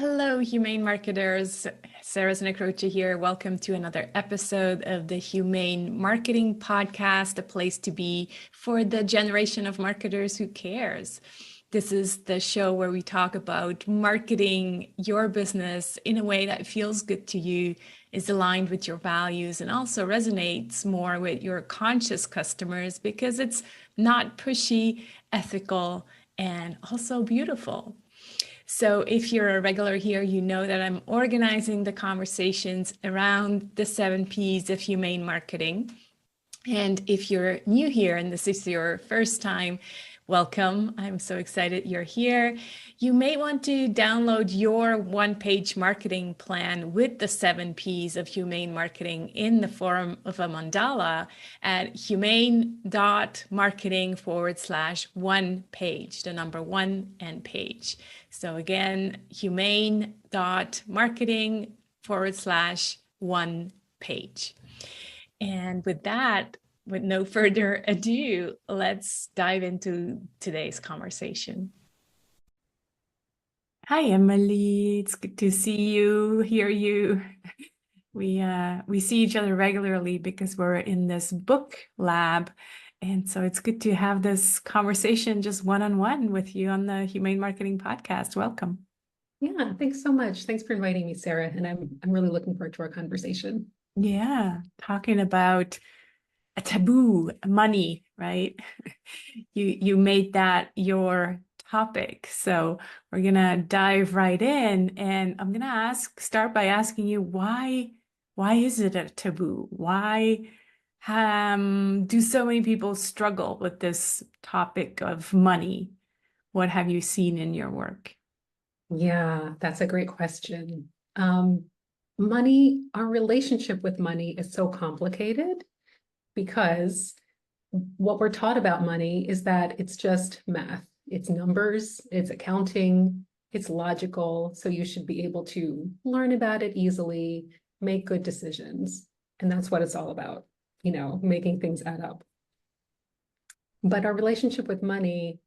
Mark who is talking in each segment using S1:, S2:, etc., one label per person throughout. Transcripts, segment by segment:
S1: Hello, humane marketers. Sarah Znakrocha here. Welcome to another episode of the Humane Marketing Podcast, a place to be for the generation of marketers who cares. This is the show where we talk about marketing your business in a way that feels good to you, is aligned with your values, and also resonates more with your conscious customers because it's not pushy, ethical, and also beautiful. So if you're a regular here, you know that I'm organizing the conversations around the 7 Ps of humane marketing. And if you're new here and this is your first time, welcome. I'm so excited you're here. You may want to download your one-page marketing plan with the 7 Ps of humane marketing in the form of a mandala at humane.marketing/one page, the number 1 and page. So again, humane.marketing/one page. And with that, with no further ado, let's dive into today's conversation. Hi, Emily. It's good to see you, hear you. We see each other regularly because we're in this book lab. And so it's good to have this conversation just one-on-one with you on the Humane Marketing Podcast. Welcome.
S2: Yeah, thanks so much. Thanks for inviting me, Sarah. And I'm really looking forward to our conversation.
S1: Yeah, talking about a taboo, money, right? You made that your topic. So we're gonna dive right in, and I'm gonna start by asking you why is it a taboo? Why do so many people struggle with this topic of money? What have you seen in your work?
S2: Yeah, that's a great question. Money, our relationship with money is so complicated because what we're taught about money is that it's just math. It's numbers, it's accounting, it's logical. So you should be able to learn about it easily, make good decisions. And that's what it's all about, making things add up. But our relationship with money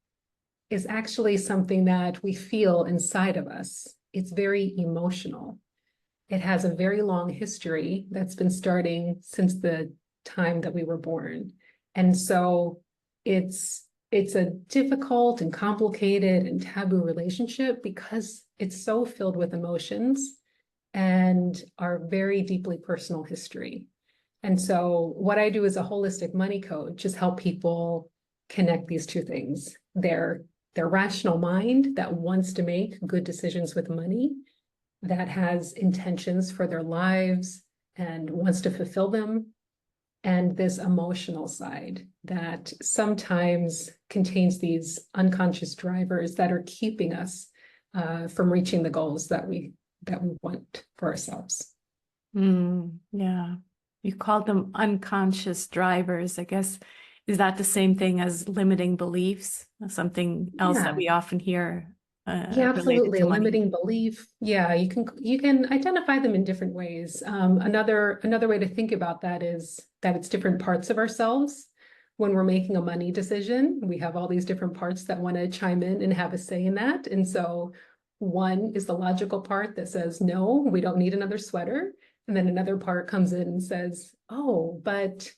S2: is actually something that we feel inside of us. It's very emotional. It has a very long history that's been starting since the time that we were born. And so it's a difficult and complicated and taboo relationship because it's so filled with emotions and our very deeply personal history. And so what I do as a holistic money coach is help people connect these two things. Their rational mind that wants to make good decisions with money, that has intentions for their lives and wants to fulfill them, and this emotional side that sometimes contains these unconscious drivers that are keeping us from reaching the goals that we want for ourselves.
S1: Yeah, you called them unconscious drivers, I guess. Is that the same thing as limiting beliefs? Something else that we often hear
S2: yeah, absolutely. A limiting belief. Yeah, you can identify them in different ways. Another way to think about that is that it's different parts of ourselves. When we're making a money decision, we have all these different parts that want to chime in and have a say in that. And so one is the logical part that says, no, we don't need another sweater. And then another part comes in and says, oh, but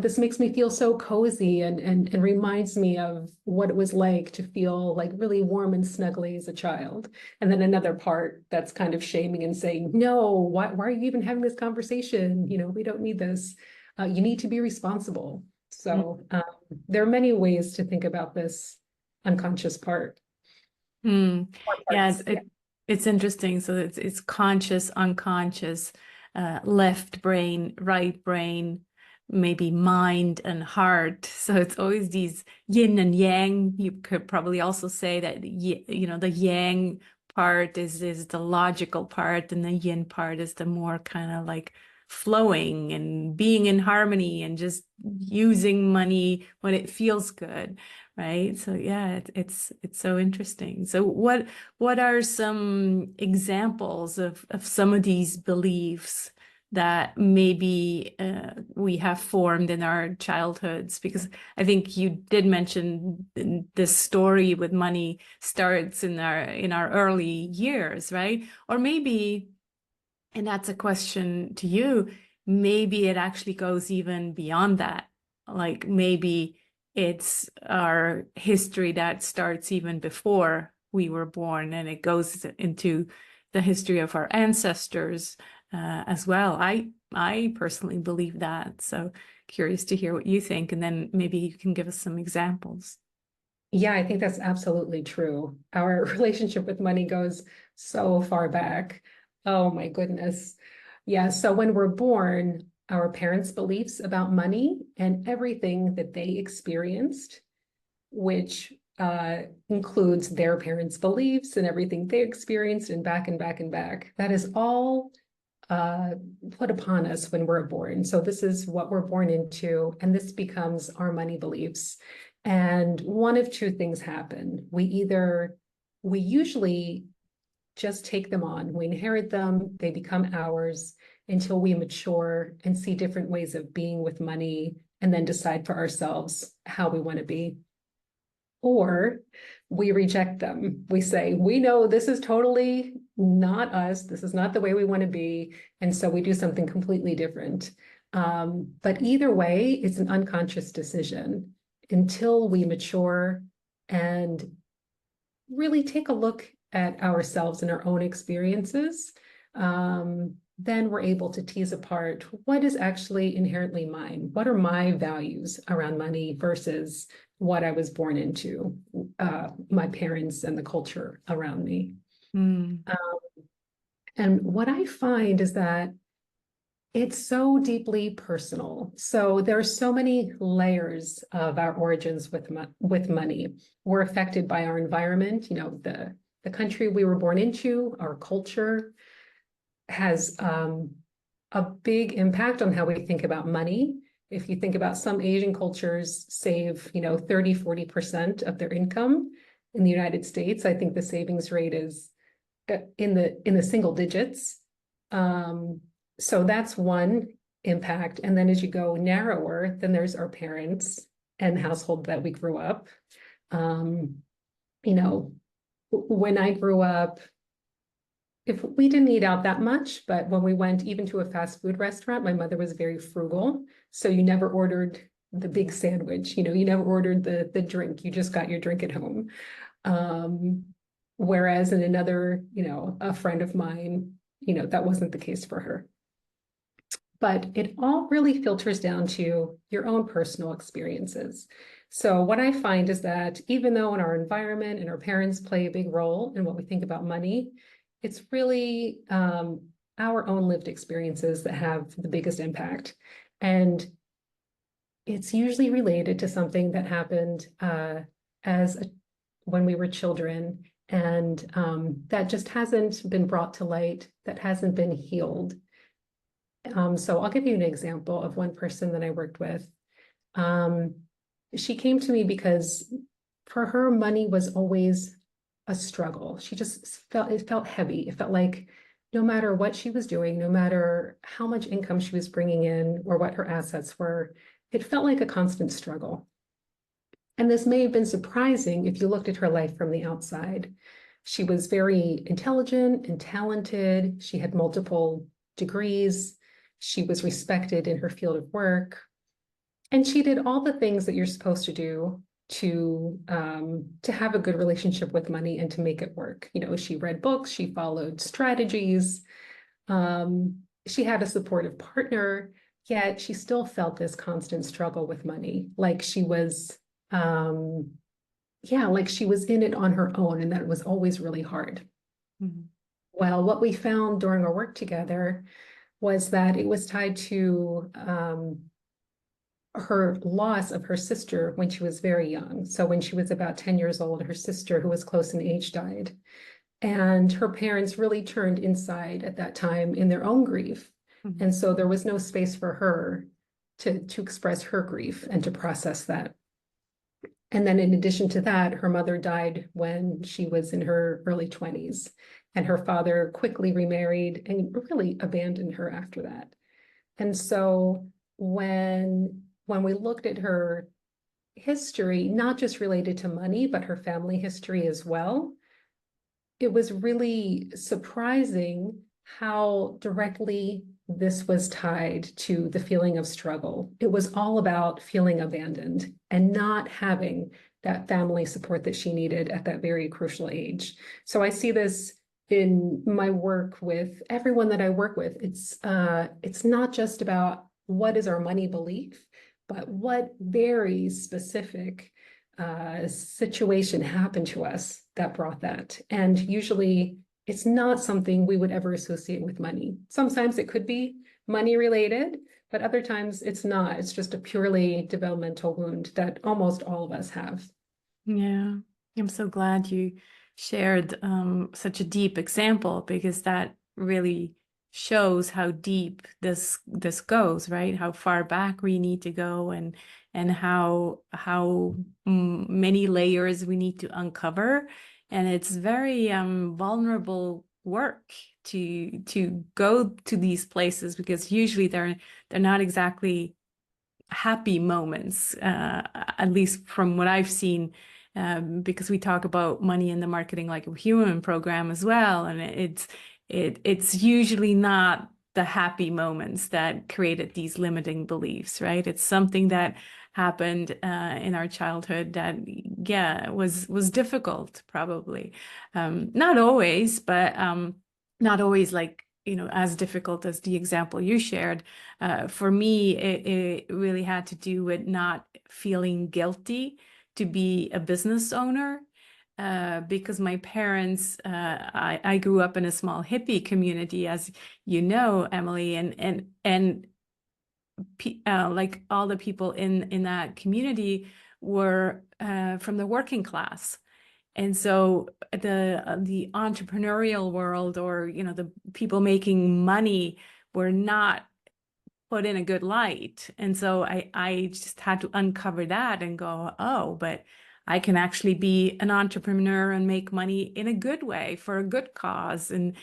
S2: this makes me feel so cozy and reminds me of what it was like to feel like really warm and snuggly as a child. And then another part that's kind of shaming and saying, no, why are you even having this conversation? We don't need this. You need to be responsible. So there are many ways to think about this unconscious part.
S1: Yeah, it's interesting. So it's conscious, unconscious, left brain, right brain, maybe mind and heart. So it's always these yin and yang. You could probably also say that, the yang part is the logical part, and the yin part is the more kind of like flowing and being in harmony and just using money when it feels good, right? So yeah, it's so interesting. So what are some examples of some of these beliefs that maybe we have formed in our childhoods? Because I think you did mention this story with money starts in our early years, right? Or maybe, and that's a question to you, maybe it actually goes even beyond that. Like maybe it's our history that starts even before we were born, and it goes into the history of our ancestors as well. I personally believe that. So curious to hear what you think, and then maybe you can give us some examples.
S2: Yeah, I think that's absolutely true. Our relationship with money goes so far back. Oh my goodness. Yeah, so when we're born, our parents' beliefs about money and everything that they experienced, which includes their parents' beliefs and everything they experienced and back and back and back. That is all put upon us when we're born. So this is what we're born into, and this becomes our money beliefs. And one of two things happen. We usually just take them on, we inherit them, they become ours until we mature and see different ways of being with money, and then decide for ourselves how we want to be. Or we reject them. We say, we know this is totally not us. This is not the way we want to be. And so we do something completely different. But either way, it's an unconscious decision until we mature and really take a look at ourselves and our own experiences. Then we're able to tease apart what is actually inherently mine. What are my values around money versus what I was born into, my parents and the culture around me.
S1: Mm.
S2: And what I find is that it's so deeply personal. So there are so many layers of our origins with money. We're affected by our environment, the country we were born into, our culture has a big impact on how we think about money. If you think about some Asian cultures save, 30, 40% of their income. In the United States, I think the savings rate is in the single digits. So that's one impact. And then as you go narrower, then there's our parents and the household that we grew up. When I grew up, if we didn't eat out that much, but when we went even to a fast food restaurant, my mother was very frugal. So you never ordered the big sandwich, you never ordered the drink, you just got your drink at home. Whereas in another, a friend of mine, that wasn't the case for her. But it all really filters down to your own personal experiences. So what I find is that even though in our environment and our parents play a big role in what we think about money, it's really our own lived experiences that have the biggest impact. And it's usually related to something that happened when we were children, and that just hasn't been brought to light, that hasn't been healed. So I'll give you an example of one person that I worked with. She came to me because for her, money was always a struggle. It felt heavy. It felt like no matter what she was doing, no matter how much income she was bringing in or what her assets were, it felt like a constant struggle. And this may have been surprising if you looked at her life from the outside. She was very intelligent and talented. She had multiple degrees. She was respected in her field of work. And she did all the things that you're supposed to do to have a good relationship with money and to make it work. She read books, she followed strategies, she had a supportive partner, yet she still felt this constant struggle with money, like she was, like she was in it on her own, and that it was always really hard. Mm-hmm. Well, what we found during our work together was that it was tied to her loss of her sister when she was very young. So when she was about 10 years old, her sister, who was close in age, died. And her parents really turned inside at that time in their own grief. Mm-hmm. And so there was no space for her to express her grief and to process that. And then in addition to that, her mother died when she was in her early 20s. And her father quickly remarried and really abandoned her after that. And so when we looked at her history, not just related to money, but her family history as well, it was really surprising how directly this was tied to the feeling of struggle. It was all about feeling abandoned and not having that family support that she needed at that very crucial age. So I see this in my work with everyone that I work with. It's not just about what is our money belief, but what very specific situation happened to us that brought that. And usually it's not something we would ever associate with money. Sometimes it could be money related, but other times it's not. It's just a purely developmental wound that almost all of us have.
S1: Yeah, I'm so glad you shared such a deep example, because that really shows how deep this goes, right? How far back we need to go, and how many layers we need to uncover. And it's very vulnerable work to go to these places, because usually they're not exactly happy moments, at least from what I've seen, because we talk about money in the marketing like a human program as well, and it's usually not the happy moments that created these limiting beliefs, right? It's something that happened in our childhood that, yeah, was difficult, probably. Not always, but not always like, as difficult as the example you shared. For me, it really had to do with not feeling guilty to be a business owner, because my parents, I grew up in a small hippie community, as you know, Emily, and like all the people in that community were from the working class. And so the entrepreneurial world, or the people making money, were not put in a good light. And so I just had to uncover that and go, oh, but I can actually be an entrepreneur and make money in a good way for a good cause. And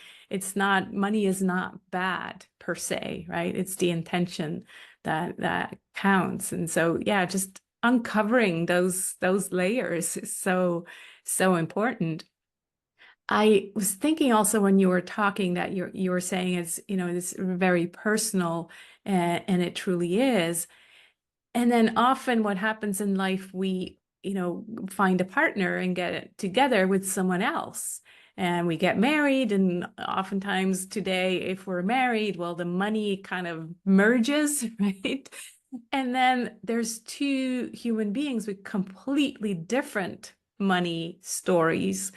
S1: money is not bad per se, right? It's the intention that counts. And so, yeah, just uncovering those layers is so important. I was thinking also, when you were talking, that you were saying it's very personal, and it truly is. And then often what happens in life, we find a partner and get it together with someone else, and we get married. And oftentimes today, if we're married, well, the money kind of merges, right? And then there's two human beings with completely different money stories,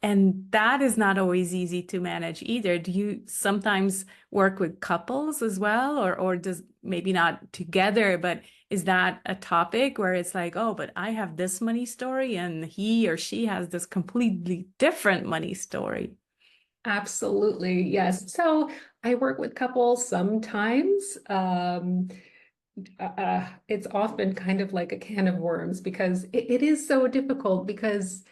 S1: and that is not always easy to manage either. Do you sometimes work with couples as well, or does, maybe not together, but is that a topic where it's like, oh, but I have this money story and he or she has this completely different money story?
S2: Absolutely, yes. So I work with couples sometimes. It's often kind of like a can of worms, because it is so difficult, because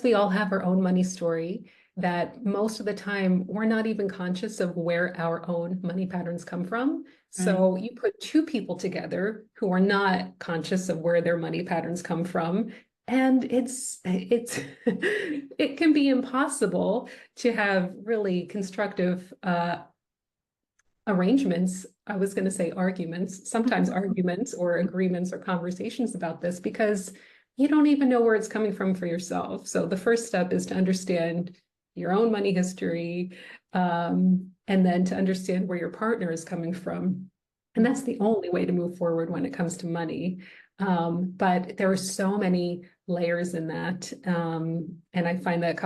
S2: we all have our own money story, that most of the time we're not even conscious of where our own money patterns come from.
S1: Right.
S2: So you put two people together who are not conscious of where their money patterns come from, and it's it can be impossible to have really constructive arrangements. I was going to say arguments, sometimes arguments or agreements or conversations about this, because you don't even know where it's coming from for yourself. So the first step is to understand your own money history, and then to understand where your partner is coming from. And that's the only way to move forward when it comes to money. But there are so many layers in that. And I find that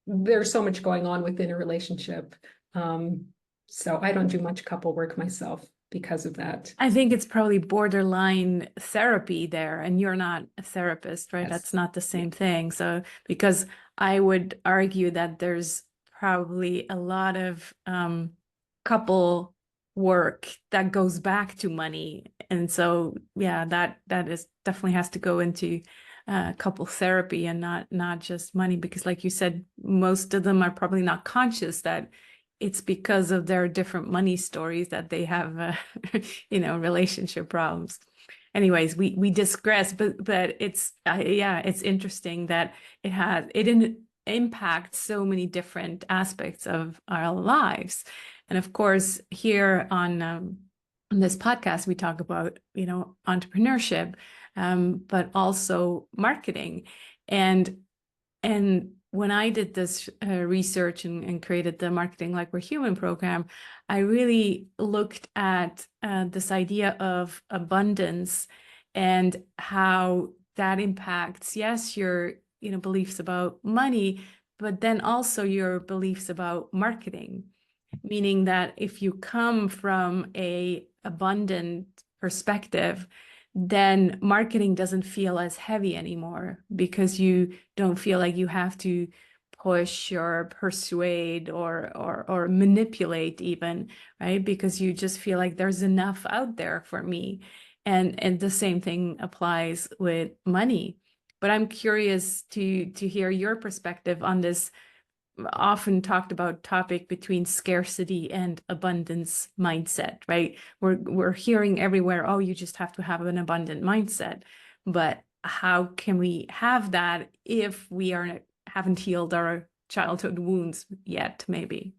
S2: there's so much going on within a relationship. So I don't do much couple work myself because of that.
S1: I think it's probably borderline therapy there, and you're not a therapist, right?
S2: Yes.
S1: That's not the same thing. So, because I would argue that there's probably a lot of couple work that goes back to money. And so, yeah, that is definitely has to go into couple therapy, and not just money, because like you said, most of them are probably not conscious that it's because of their different money stories that they have, relationship problems. Anyways, we digress, but it's yeah, it's interesting that it impacts so many different aspects of our lives. And of course, here on this podcast, we talk about, entrepreneurship, but also marketing. And when I did this research and created the Marketing Like We're Human program, I really looked at this idea of abundance and how that impacts, yes, your beliefs about money, but then also your beliefs about marketing. Meaning that if you come from a abundant perspective, then marketing doesn't feel as heavy anymore because you don't feel like you have to push or persuade or manipulate even, right? Because you just feel like there's enough out there for me. And the same thing applies with money. But I'm curious to hear your perspective on this often talked about topic between scarcity and abundance mindset, right? We're hearing everywhere, oh, you just have to have an abundant mindset. But how can we have that if we haven't healed our childhood wounds yet, maybe?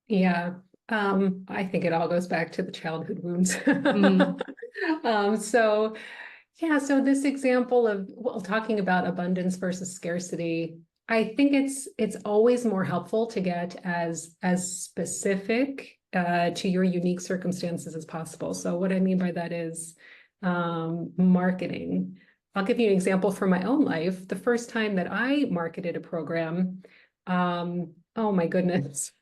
S2: Yeah, I think it all goes back to the childhood wounds.
S1: Mm.
S2: So yeah, so this example of, well, talking about abundance versus scarcity, I think it's always more helpful to get as specific to your unique circumstances as possible. So what I mean by that is marketing. I'll give you an example from my own life. The first time that I marketed a program, oh my goodness.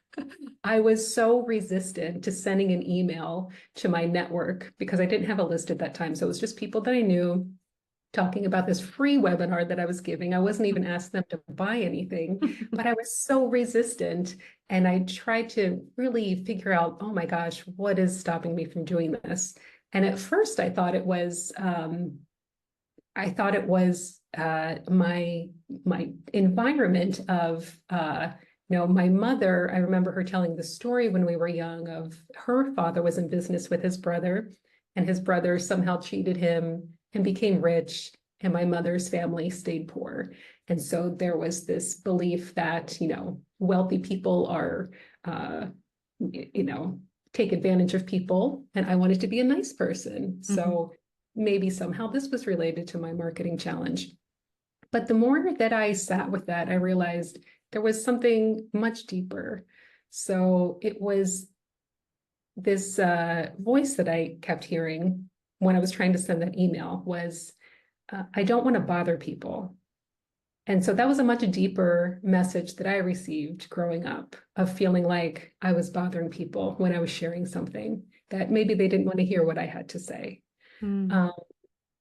S2: I was so resistant to sending an email to my network because I didn't have a list at that time. So it was just people that I knew talking about this free webinar that I was giving. I wasn't even asking them to buy anything, but I was so resistant. And I tried to really figure out, oh my gosh, what is stopping me from doing this? And at first I thought it was my environment of my mother. I remember her telling the story when we were young of her father was in business with his brother, and his brother somehow cheated him and became rich, and my mother's family stayed poor. And so there was this belief that, wealthy people are, take advantage of people, and I wanted to be a nice person. So maybe somehow this was related to my marketing challenge. But the more that I sat with that, I realized there was something much deeper. So it was this voice that I kept hearing when I was trying to send that email was, I don't want to bother people. And so that was a much deeper message that I received growing up, of feeling like I was bothering people when I was sharing something that maybe they didn't want to hear what I had to say.
S1: Mm.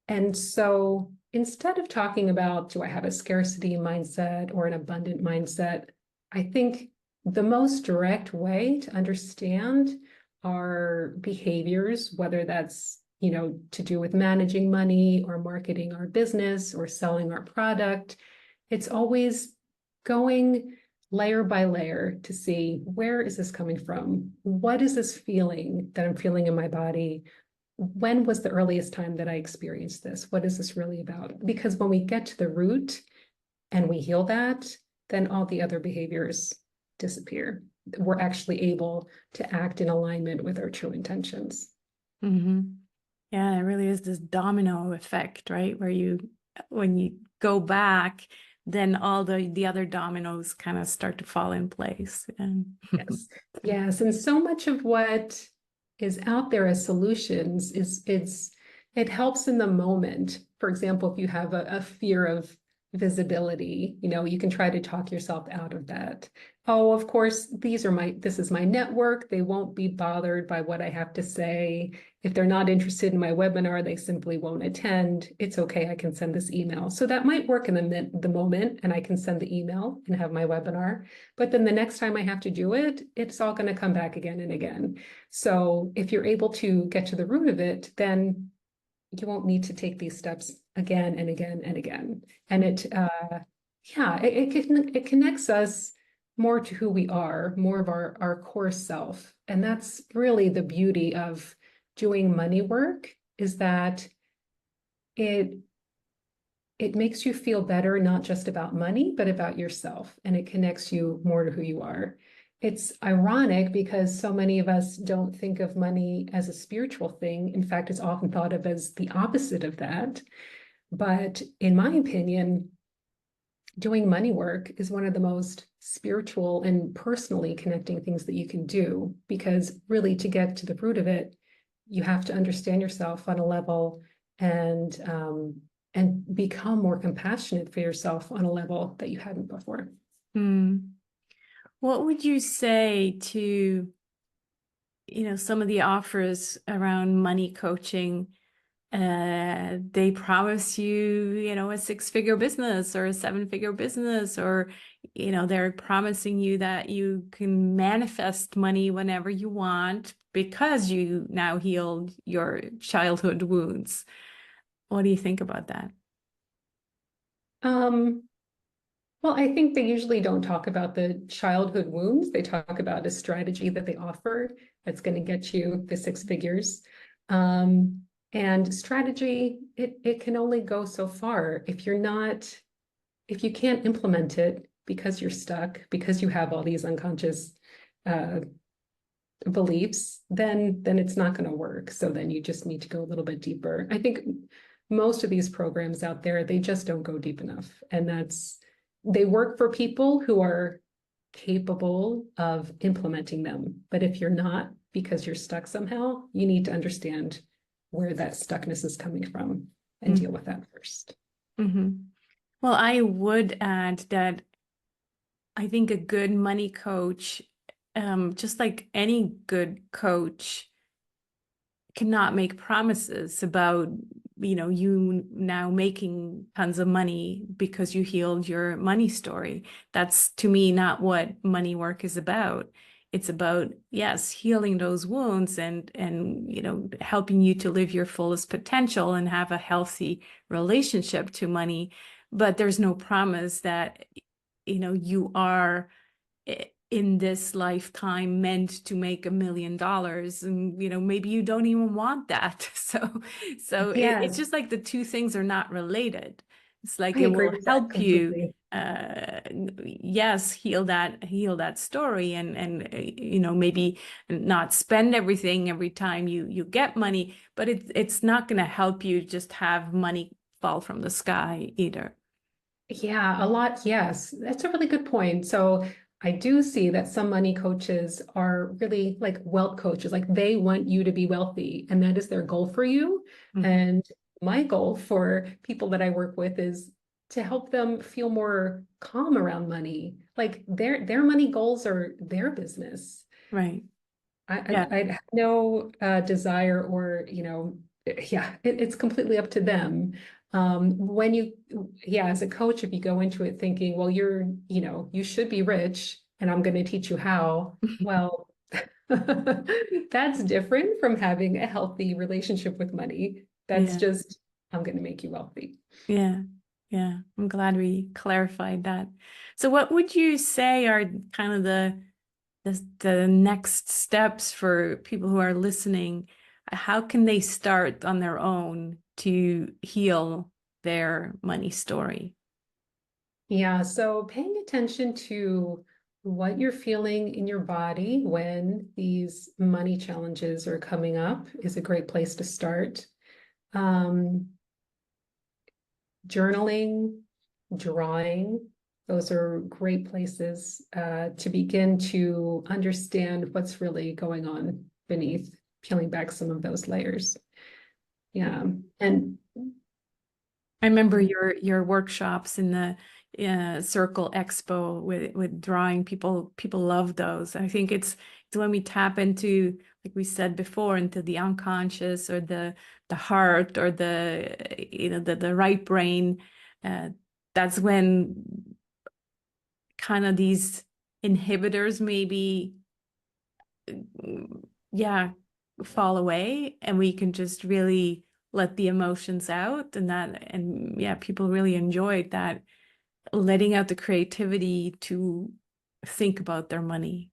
S2: And so instead of talking about, do I have a scarcity mindset or an abundant mindset, I think the most direct way to understand our behaviors, whether that's, to do with managing money or marketing our business or selling our product, it's always going layer by layer to see, where is this coming from? What is this feeling that I'm feeling in my body? When was the earliest time that I experienced this? What is this really about? Because when we get to the root and we heal that, then all the other behaviors disappear. We're actually able to act in alignment with our true intentions.
S1: Mm-hmm. Yeah, it really is this domino effect, right? When you go back, then all the other dominoes kind of start to fall in place.
S2: Yes. Yes. And so much of what is out there as solutions it helps in the moment. For example, if you have a fear of visibility, you can try to talk yourself out of that. Oh, of course, this is my network. They won't be bothered by what I have to say. If they're not interested in my webinar, they simply won't attend. It's okay, I can send this email. So that might work in the moment, and I can send the email and have my webinar. But then the next time I have to do it, it's all going to come back again and again. So if you're able to get to the root of it, then you won't need to take these steps again and again and again. And it connects us more to who we are, more of our core self. And that's really the beauty of doing money work, is that it it makes you feel better, not just about money, but about yourself, and it connects you more to who you are. It's ironic because so many of us don't think of money as a spiritual thing. In fact, it's often thought of as the opposite of that. But in my opinion, doing money work is one of the most spiritual and personally connecting things that you can do, because really, to get to the root of it, you have to understand yourself on a level, and become more compassionate for yourself on a level that you hadn't before.
S1: What would you say to, some of the offers around money coaching? They promise you, a six-figure business or a seven-figure business, or, they're promising you that you can manifest money whenever you want because you now healed your childhood wounds. What do you think about that?
S2: Well, I think they usually don't talk about the childhood wounds. They talk about a strategy that they offer that's going to get you the six figures. And strategy, it can only go so far. If you can't implement it because you're stuck, because you have all these unconscious beliefs, then it's not going to work. So then you just need to go a little bit deeper. I think most of these programs out there, they just don't go deep enough. And they work for people who are capable of implementing them. But if you're not, because you're stuck somehow, you need to understand where that stuckness is coming from and deal with that first.
S1: Well, I would add that I think a good money coach, just like any good coach, cannot make promises about, you now making tons of money because you healed your money story. That's, to me, not what money work is about. It's about, yes, healing those wounds and helping you to live your fullest potential and have a healthy relationship to money. But there's no promise that, you are in this lifetime meant to make $1 million, and maybe you don't even want that. So it's just like the two things are not related. It's like
S2: I
S1: it
S2: agree
S1: will
S2: with that
S1: help you
S2: completely.
S1: yes, heal that story, and maybe not spend everything every time you get money, but it's not going to help you just have money fall from the sky either.
S2: Yeah, a lot. Yes, that's a really good point. So I do see that some money coaches are really like wealth coaches, like they want you to be wealthy and that is their goal for you. And my goal for people that I work with is to help them feel more calm around money. Like their money goals are their business.
S1: Right.
S2: I have no desire or, yeah, it's completely up to them. As a coach, if you go into it thinking, well, you should be rich and I'm going to teach you how, well, that's different from having a healthy relationship with money. That's
S1: Yeah.
S2: just, I'm going to make you wealthy.
S1: Yeah. Yeah. I'm glad we clarified that. So what would you say are kind of the next steps for people who are listening? How can they start on their own to heal their money story?
S2: Yeah, so paying attention to what you're feeling in your body when these money challenges are coming up is a great place to start. Um, Journaling, drawing, those are great places to begin to understand what's really going on beneath, peeling back some of those layers. Yeah, and
S1: I remember your workshops in the Circle Expo with drawing. People love those. I think it's when we tap into, like we said before, into the unconscious or the heart or the right brain. That's when kind of these inhibitors maybe yeah fall away, and we can just really let the emotions out, and yeah, people really enjoyed that, letting out the creativity to think about their money.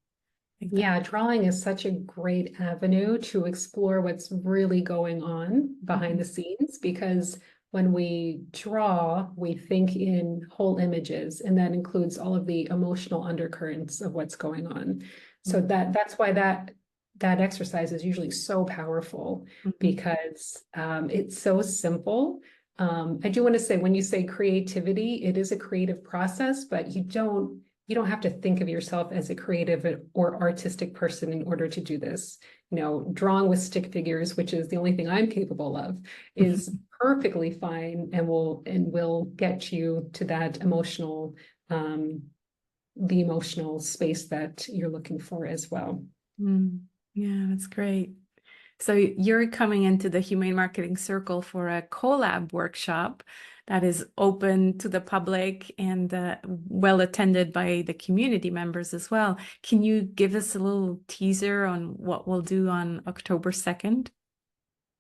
S2: Yeah, drawing is such a great avenue to explore what's really going on behind the scenes, because when we draw, we think in whole images, and that includes all of the emotional undercurrents of what's going on. So that's why that exercise is usually so powerful,
S1: Mhm.
S2: because it's so simple. I do want to say, when you say creativity, it is a creative process, but you don't have to think of yourself as a creative or artistic person in order to do this. Drawing with stick figures, which is the only thing I'm capable of, is perfectly fine, and will get you to that the emotional space that you're looking for as well.
S1: Yeah, that's great. So you're coming into the Humane Marketing Circle for a collab workshop that is open to the public and well attended by the community members as well. Can you give us a little teaser on what we'll do on October 2nd?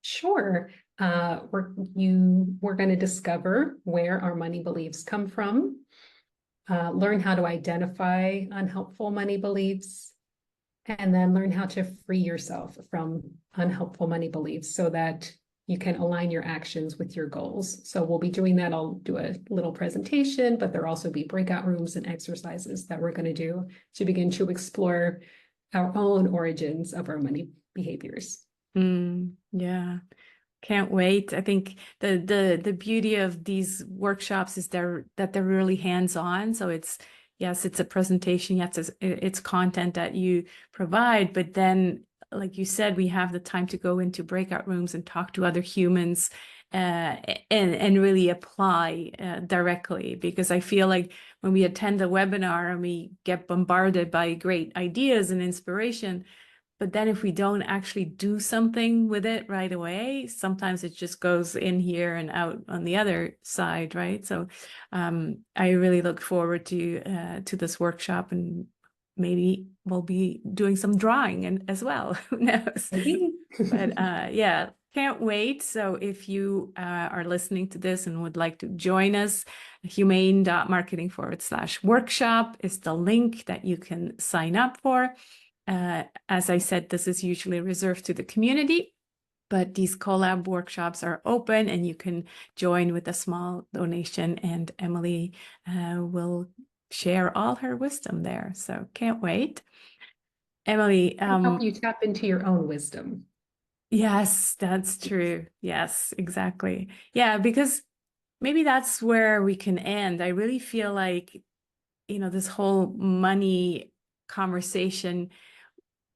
S2: Sure. We're going to discover where our money beliefs come from, learn how to identify unhelpful money beliefs, and then learn how to free yourself from unhelpful money beliefs so that you can align your actions with your goals. So we'll be doing that. I'll do a little presentation, but there'll also be breakout rooms and exercises that we're going to do to begin to explore our own origins of our money behaviors.
S1: Yeah. Can't wait. I think the beauty of these workshops is that they're really hands-on. So yes, it's a presentation, yes, it's content that you provide, but then, like you said, we have the time to go into breakout rooms and talk to other humans and really apply directly. Because I feel like when we attend a webinar and we get bombarded by great ideas and inspiration, but then if we don't actually do something with it right away, sometimes it just goes in here and out on the other side, right? So I really look forward to this workshop, and maybe we'll be doing some drawing as well. Who knows? But yeah, can't wait. So if you are listening to this and would like to join us, humane.marketing/workshop is the link that you can sign up for. As I said, this is usually reserved to the community, but these collab workshops are open and you can join with a small donation, and Emily will share all her wisdom there. So can't wait. Emily,
S2: Help you tap into your own wisdom.
S1: yes, that's true. Yes, exactly. Yeah, because maybe that's where we can end. I really feel like, this whole money conversation,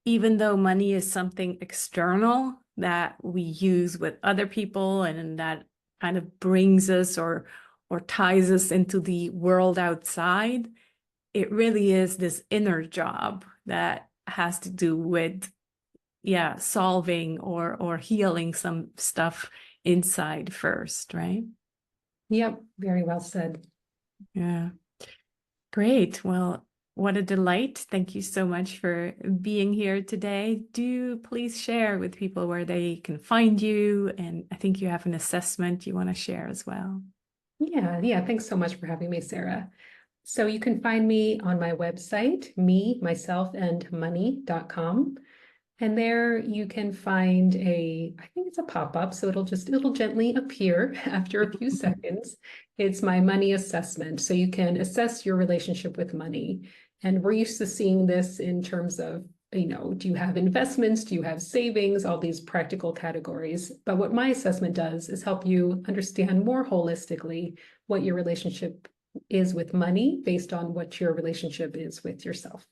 S1: even though money is something external that we use with other people and that kind of brings us or ties us into the world outside, it really is this inner job that has to do with, yeah, solving or healing some stuff inside first, right?
S2: Yep, very well said.
S1: Yeah. Great. Well, what a delight. Thank you so much for being here today. Do please share with people where they can find you. And I think you have an assessment you want to share as well.
S2: Yeah. Thanks so much for having me, Sarah. So you can find me on my website, me, myself, and money.com. And there you can find I think it's a pop-up, so it'll gently appear after a few seconds. It's my money assessment. So you can assess your relationship with money. And we're used to seeing this in terms of, do you have investments? Do you have savings? All these practical categories. But what my assessment does is help you understand more holistically what your relationship is with money based on what your relationship is with yourself.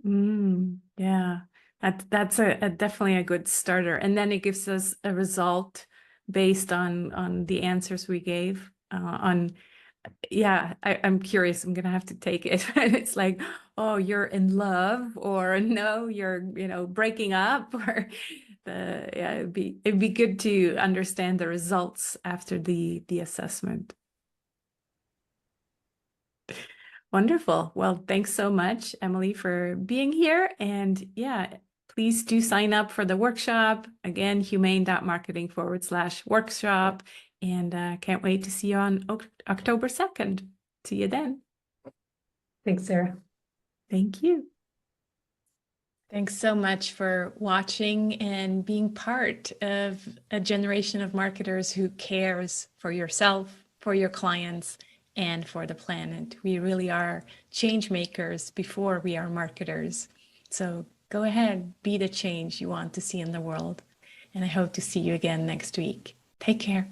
S1: Yeah, that's definitely a good starter. And then it gives us a result based on the answers we gave yeah, I'm curious. I'm gonna have to take it. It's like, oh, you're in love, or no, you're, breaking up, or yeah, it'd be good to understand the results after the assessment. Wonderful. Well, thanks so much, Emily, for being here. And yeah, please do sign up for the workshop. Again, humane.marketing/workshop. And can't wait to see you on October 2nd. See you then.
S2: Thanks, Sarah.
S1: Thank you. Thanks so much for watching and being part of a generation of marketers who cares for yourself, for your clients, and for the planet. We really are change makers before we are marketers. So go ahead, be the change you want to see in the world. And I hope to see you again next week. Take care.